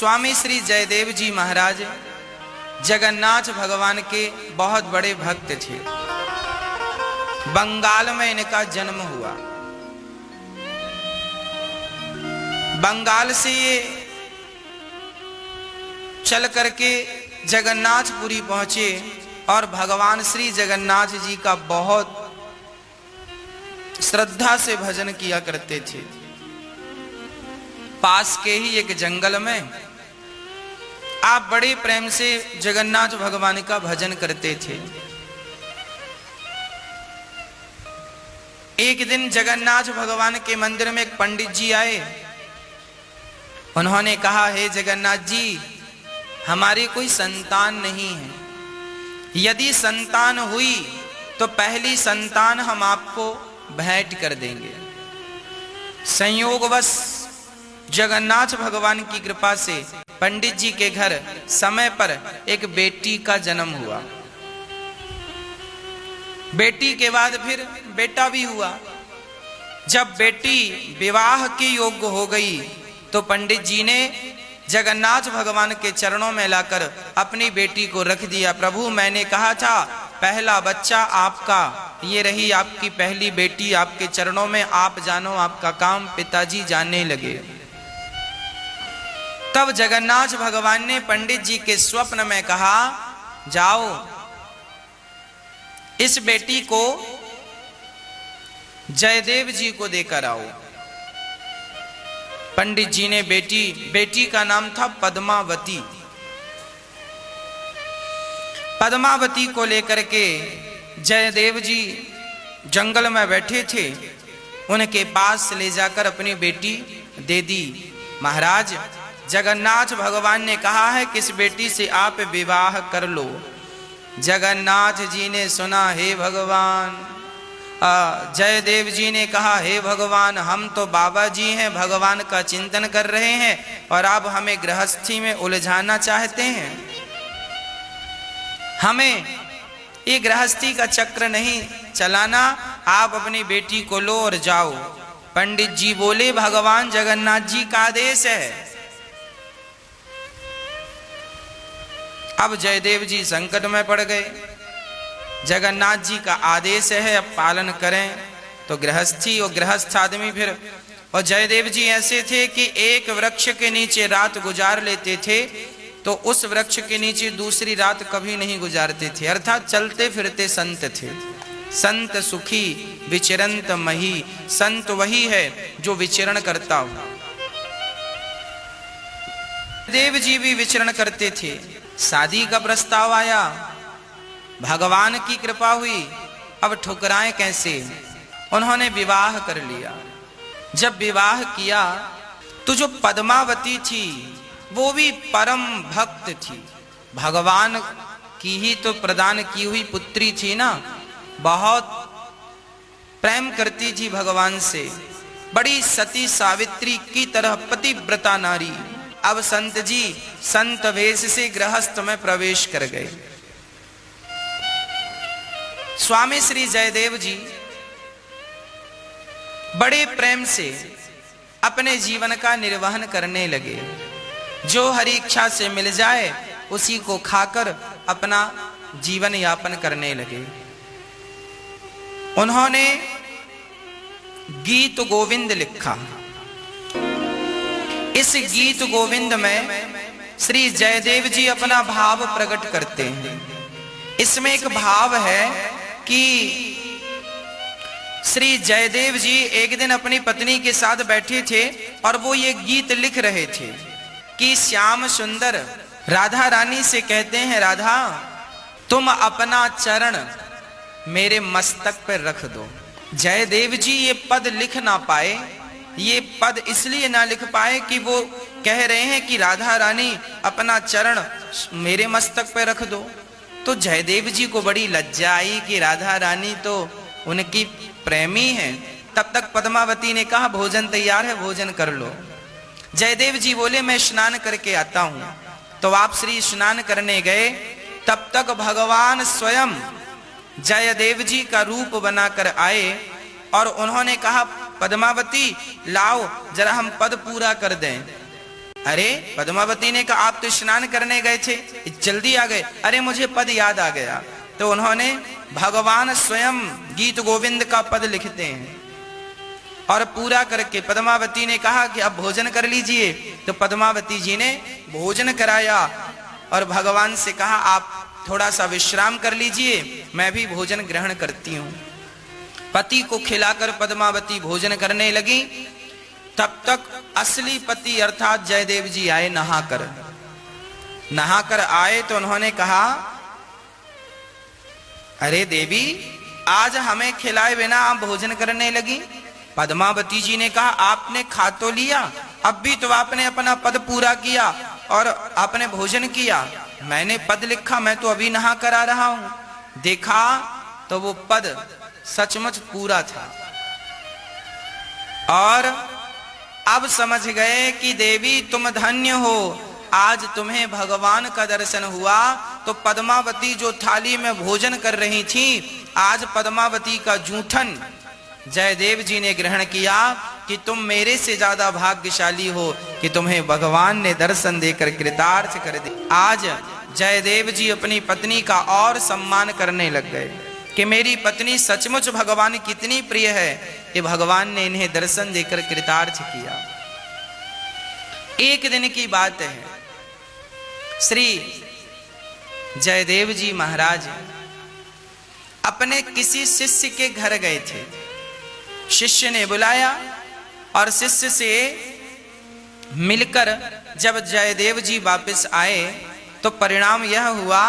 स्वामी श्री जयदेव जी महाराज जगन्नाथ भगवान के बहुत बड़े भक्त थे। बंगाल में इनका जन्म हुआ। बंगाल से ये चल करके जगन्नाथपुरी पहुंचे और भगवान श्री जगन्नाथ जी का बहुत श्रद्धा से भजन किया करते थे। पास के ही एक जंगल में आप बड़े प्रेम से जगन्नाथ भगवान का भजन करते थे। एक दिन जगन्नाथ भगवान के मंदिर में एक पंडित जी आए। उन्होंने कहा, हे जगन्नाथ जी, हमारी कोई संतान नहीं है। यदि संतान हुई तो पहली संतान हम आपको भेंट कर देंगे। संयोगवश जगन्नाथ भगवान की कृपा से पंडित जी के घर समय पर एक बेटी का जन्म हुआ। बेटी के बाद फिर बेटा भी हुआ। जब बेटी विवाह के योग्य हो गई तो पंडित जी ने जगन्नाथ भगवान के चरणों में लाकर अपनी बेटी को रख दिया। प्रभु, मैंने कहा था पहला बच्चा आपका, ये रही आपकी पहली बेटी आपके चरणों में, आप जानो आपका काम। पिताजी जानने लगे। तब जगन्नाथ भगवान ने पंडित जी के स्वप्न में कहा, जाओ इस बेटी को जयदेव जी को देकर आओ। पंडित जी ने बेटी का नाम था पद्मावती। पद्मावती को लेकर के जयदेव जी जंगल में बैठे थे। उनके पास ले जाकर अपनी बेटी दे दी। महाराज, जगन्नाथ भगवान ने कहा है कि इस बेटी से आप विवाह कर लो। जगन्नाथ जी ने सुना, हे भगवान, जयदेव जी ने कहा, हे भगवान, हम तो बाबा जी हैं, भगवान का चिंतन कर रहे हैं और आप हमें गृहस्थी में उलझाना चाहते हैं। हमें ये गृहस्थी का चक्र नहीं चलाना। आप अपनी बेटी को लो और जाओ। पंडित जी बोले, भगवान जगन्नाथ जी का आदेश है। अब जयदेव जी संकट में पड़ गए। जगन्नाथ जी का आदेश है, अब पालन करें। तो गृहस्थी और गृहस्थ आदमी फिर, और जयदेव जी ऐसे थे कि एक वृक्ष के नीचे रात गुजार लेते थे तो उस वृक्ष के नीचे दूसरी रात कभी नहीं गुजारते थे। अर्थात चलते फिरते संत थे। संत सुखी विचरंत मही। संत वही है जो विचरण करता हो। देव जी भी विचरण करते थे। शादी का प्रस्ताव आया, भगवान की कृपा हुई। अब ठुकराएं कैसे? उन्होंने विवाह कर लिया। जब विवाह किया तो जो पद्मावती थी वो भी परम भक्त थी। भगवान की ही तो प्रदान की हुई पुत्री थी ना, बहुत प्रेम करती थी भगवान से। बड़ी सती सावित्री की तरह पतिव्रता नारी। अब संत जी संत वेश से गृहस्थ में प्रवेश कर गए। स्वामी श्री जयदेव जी बड़े प्रेम से अपने जीवन का निर्वहन करने लगे। जो हरि इच्छा से मिल जाए उसी को खाकर अपना जीवन यापन करने लगे। उन्होंने गीत गोविंद लिखा। इस गीत गोविंद में श्री जयदेव जी अपना भाव प्रकट करते हैं। इसमें एक भाव है कि श्री जयदेव जी एक दिन अपनी पत्नी के साथ बैठे थे और वो ये गीत लिख रहे थे कि श्याम सुंदर राधा रानी से कहते हैं, राधा तुम अपना चरण मेरे मस्तक पर रख दो। जयदेव जी ये पद लिख ना पाए। ये पद इसलिए ना लिख पाए कि वो कह रहे हैं कि राधा रानी अपना चरण मेरे मस्तक पर रख दो। तो जयदेव जी को बड़ी लज्जा आई कि राधा रानी तो उनकी प्रेमी है। तब तक पद्मावती ने कहा, भोजन तैयार है, भोजन कर लो। जयदेव जी बोले, मैं स्नान करके आता हूं। तो आप श्री स्नान करने गए। तब तक भगवान स्वयं जयदेव जी का रूप बनाकर आए और उन्होंने कहा, पद्मावती लाओ जरा हम पद पूरा कर दें। अरे पद्मावती ने कहा आप तो स्नान करने गए थे, जल्दी आ गए। अरे मुझे पद याद आ गया। तो उन्होंने भगवान स्वयं गीत गोविंद का पद लिखते हैं और पूरा करके पद्मावती ने कहा कि अब भोजन कर लीजिए। तो पद्मावती जी ने भोजन कराया और भगवान से कहा आप थोड़ा सा विश्राम कर लीजिए, मैं भी भोजन ग्रहण करती हूं। पति को खिलाकर पद्मावती भोजन करने लगी। तब तक असली पति अर्थात जयदेव जी आए नहाकर आए। तो उन्होंने कहा अरे देवी, आज हमें खिलाए बिना आप भोजन करने लगी। पद्मावती जी ने कहा आपने खा तो लिया, अब भी तो आपने अपना पद पूरा किया और आपने भोजन किया। मैंने पद लिखा, मैं तो अभी नहा कर आ रहा हूं। देखा तो वो पद सचमुच पूरा था और अब समझ गए कि देवी तुम धन्य हो, आज तुम्हें भगवान का दर्शन हुआ। तो पद्मावती जो थाली में भोजन कर रही थी, आज पद्मावती का जूठन जयदेव जी ने ग्रहण किया कि तुम मेरे से ज्यादा भाग्यशाली हो कि तुम्हें भगवान ने दर्शन देकर कृतार्थ कर दिया। आज जयदेव जी अपनी पत्नी का और सम्मान करने लग गए कि मेरी पत्नी सचमुच भगवान कितनी प्रिय है कि भगवान ने इन्हें दर्शन देकर कृतार्थ किया। एक दिन की बात है, श्री जयदेव जी महाराज अपने किसी शिष्य के घर गए थे। शिष्य ने बुलाया और शिष्य से मिलकर जब जयदेव जी वापस आए तो परिणाम यह हुआ,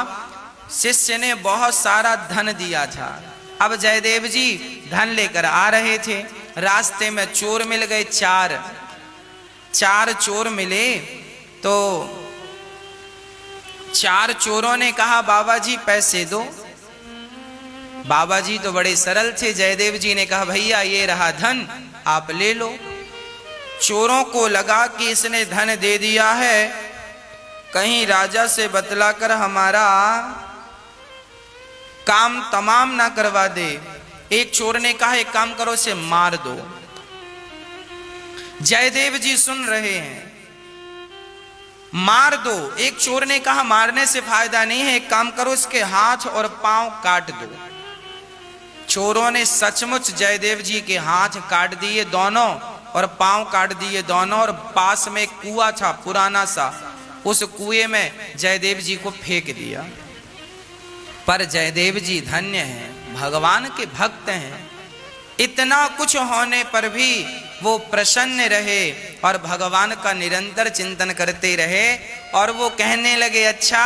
शिष्य ने बहुत सारा धन दिया था। अब जयदेव जी धन लेकर आ रहे थे, रास्ते में चोर मिल गए। चार चोर मिले तो चार चोरों ने कहा बाबा जी पैसे दो। बाबा जी तो बड़े सरल थे। जयदेव जी ने कहा भैया ये रहा धन, आप ले लो। चोरों को लगा कि इसने धन दे दिया है, कहीं राजा से बतलाकर हमारा काम तमाम ना करवा दे। एक चोर ने कहा एक काम करो, इसे मार दो। जयदेव जी सुन रहे हैं, मार दो। एक चोर ने कहा मारने से फायदा नहीं है, एक काम करो इसके हाथ और पांव काट दो। चोरों ने सचमुच जयदेव जी के हाथ काट दिए दोनों और पांव काट दिए दोनों, और पास में कुआं था पुराना सा, उस कुएं में जयदेव जी को फेंक दिया। पर जयदेव जी धन्य हैं, भगवान के भक्त हैं। इतना कुछ होने पर भी वो प्रसन्न रहे और भगवान का निरंतर चिंतन करते रहे। और वो कहने लगे अच्छा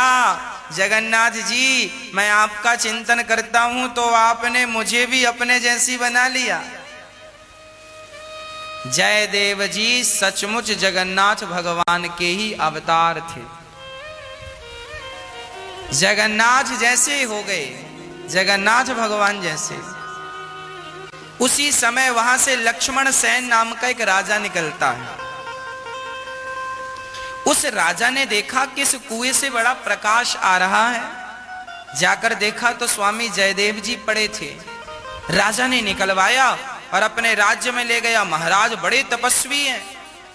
जगन्नाथ जी, मैं आपका चिंतन करता हूं तो आपने मुझे भी अपने जैसी बना लिया। जयदेव जी सचमुच जगन्नाथ भगवान के ही अवतार थे, जगन्नाथ जैसे हो गए, जगन्नाथ भगवान जैसे। उसी समय वहां से लक्ष्मण सेन नाम का एक राजा निकलता है। उस राजा ने देखा कि इस कुएं से बड़ा प्रकाश आ रहा है। जाकर देखा तो स्वामी जयदेव जी पड़े थे। राजा ने निकलवाया और अपने राज्य में ले गया। महाराज बड़े तपस्वी हैं,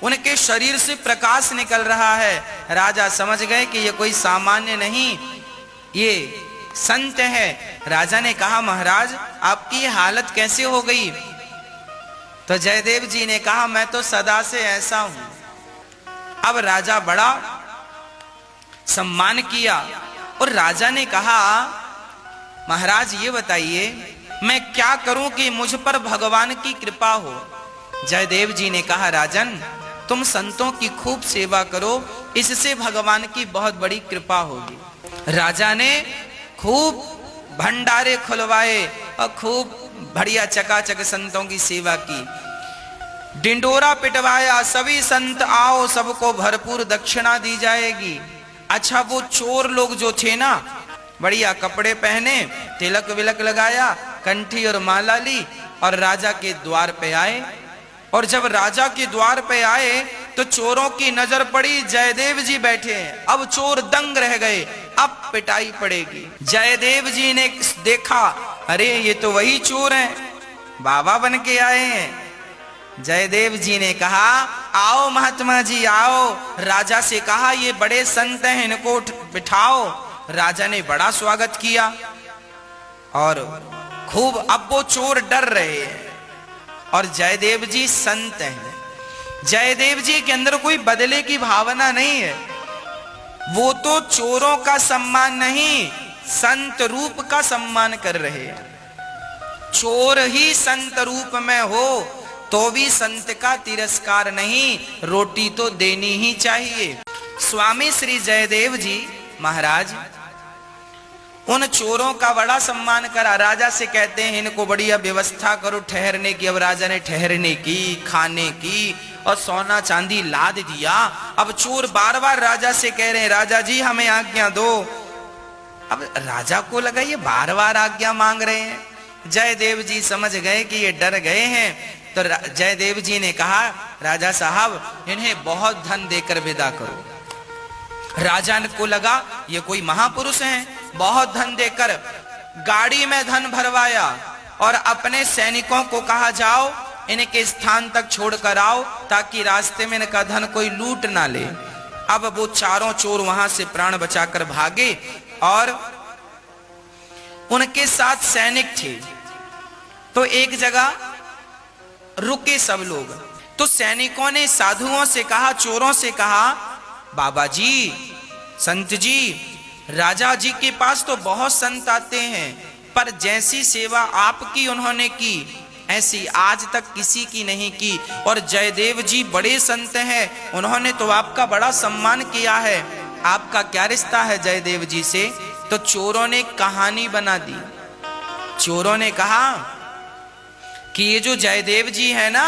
उनके शरीर से प्रकाश निकल रहा है। राजा समझ गए कि ये कोई सामान्य नहीं, ये संत है। राजा ने कहा महाराज आपकी ये हालत कैसे हो गई? तो जयदेव जी ने कहा मैं तो सदा से ऐसा हूं। अब राजा बड़ा सम्मान किया और राजा ने कहा महाराज ये बताइए मैं क्या करूं कि मुझ पर भगवान की कृपा हो? जयदेव जी ने कहा राजन तुम संतों की खूब सेवा करो, इससे भगवान की बहुत बड़ी कृपा होगी। राजा ने खूब भंडारे खुलवाए और खूब बढ़िया चकाचक संतों की सेवा की। डिंडोरा पिटवाया, सभी संत आओ, सबको भरपूर दक्षिणा दी जाएगी। अच्छा वो चोर लोग जो थे ना, बढ़िया कपड़े पहने, तिलक विलक लगाया, कंठी और माला ली और राजा के द्वार पे आए। और जब राजा के द्वार पे आए तो चोरों की नजर पड़ी जयदेव जी बैठे हैं। अब चोर दंग रह गए, अब पिटाई पड़ेगी। जयदेव जी ने देखा अरे ये तो वही चोर हैं, बाबा बन के आए हैं। जयदेव जी ने कहा आओ महात्मा जी आओ। राजा से कहा ये बड़े संत हैं, इनको बिठाओ। राजा ने बड़ा स्वागत किया और खूब, अब वो चोर डर रहे हैं और जयदेव जी संत हैं। जयदेव जी के अंदर कोई बदले की भावना नहीं है। वो तो चोरों का सम्मान नहीं, संत रूप का सम्मान कर रहे हैं। चोर ही संत रूप में हो तो भी संत का तिरस्कार नहीं, रोटी तो देनी ही चाहिए। स्वामी श्री जयदेव जी महाराज उन चोरों का बड़ा सम्मान करा। राजा से कहते हैं इनको बढ़िया व्यवस्था करो ठहरने की। अब राजा ने ठहरने की, खाने की और सोना चांदी लाद दिया। अब चोर बार बार राजा से कह रहे हैं राजा जी हमें आज्ञा दो। अब राजा को लगा ये बार बार आज्ञा मांग रहे हैं। जयदेव जी समझ गए कि ये डर गए हैं, तो जयदेव जी ने कहा राजा साहब इन्हें बहुत धन देकर विदा करो। राजा को लगा ये कोई महापुरुष हैं, बहुत धन देकर गाड़ी में धन भरवाया और अपने सैनिकों को कहा जाओ इनके स्थान तक छोड़कर आओ ताकि रास्ते में इनका धन कोई लूट ना ले। अब वो चारों चोर वहां से प्राण बचाकर भागे और उनके साथ सैनिक थे। तो एक जगह रुके सब लोग। तो सैनिकों ने साधुओं से कहा, चोरों से कहा बाबा जी, संत जी, राजा जी के पास तो बहुत संत आते हैं पर जैसी सेवा आपकी उन्होंने की ऐसी आज तक किसी की नहीं की। और जयदेव जी बड़े संत हैं, उन्होंने तो आपका बड़ा सम्मान किया है, आपका क्या रिश्ता है जयदेव जी से? तो चोरों ने कहानी बना दी। चोरों ने कहा कि ये जो जयदेव जी है ना,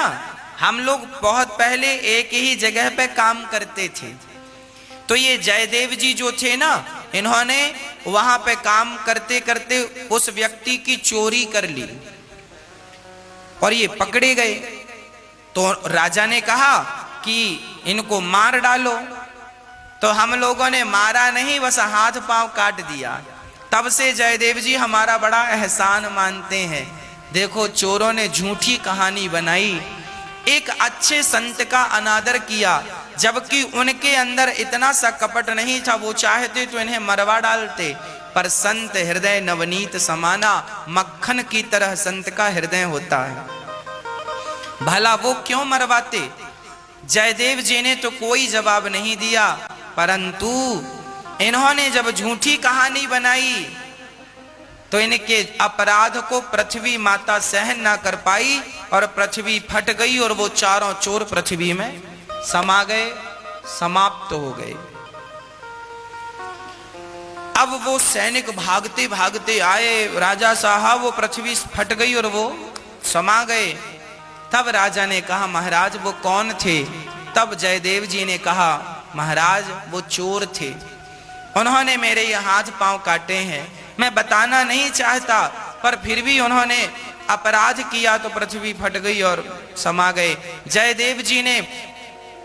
हम लोग बहुत पहले एक ही जगह पे काम करते थे। तो ये जयदेव जी जो थे ना, इन्होंने वहां पे काम करते करते उस व्यक्ति की चोरी कर ली और ये पकड़े गए। तो राजा ने कहा कि इनको मार डालो। तो हम लोगों ने मारा नहीं, बस हाथ पांव काट दिया। तब से जयदेव जी हमारा बड़ा एहसान मानते हैं। देखो चोरों ने झूठी कहानी बनाई, एक अच्छे संत का अनादर किया, जबकि उनके अंदर इतना सा कपट नहीं था। वो चाहते तो इन्हें मरवा डालते, पर संत हृदय नवनीत समाना, मक्खन की तरह संत का हृदय होता है। भला वो क्यों मरवाते? जयदेव जी ने तो कोई जवाब नहीं दिया, परंतु इन्होंने जब झूठी कहानी बनाई तो इनके अपराध को पृथ्वी माता सहन ना कर पाई और पृथ्वी फट गई और वो चारों चोर पृथ्वी में समा गए, समाप्त हो गए। अब वो सैनिक भागते भागते आए, राजा साहब वो पृथ्वी फट गई और वो समा गए। तब राजा ने कहा महाराज वो कौन थे? तब जयदेव जी ने कहा महाराज वो चोर थे, उन्होंने मेरे ये हाथ पांव काटे हैं। मैं बताना नहीं चाहता, पर फिर भी उन्होंने अपराध किया तो पृथ्वी फट गई और समा गए। जयदेव जी ने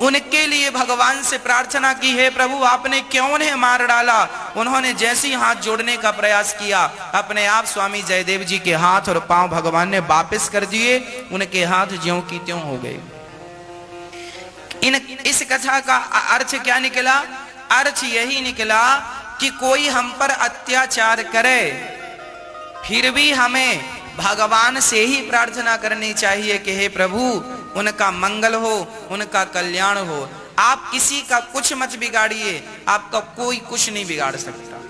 उनके लिए भगवान से प्रार्थना की, हे प्रभु आपने क्यों उन्हें मार डाला? उन्होंने जैसे ही हाथ जोड़ने का प्रयास किया, अपने आप स्वामी जयदेव जी के हाथ और पांव भगवान ने वापस कर दिए, उनके हाथ ज्यों की त्यों हो गए। इस कथा का अर्थ क्या निकला? अर्थ यही निकला कि कोई हम पर अत्याचार करे फिर भी हमें भगवान से ही प्रार्थना करनी चाहिए कि हे प्रभु उनका मंगल हो, उनका कल्याण हो। आप किसी का कुछ मत बिगाड़िए, आपका कोई कुछ नहीं बिगाड़ सकता।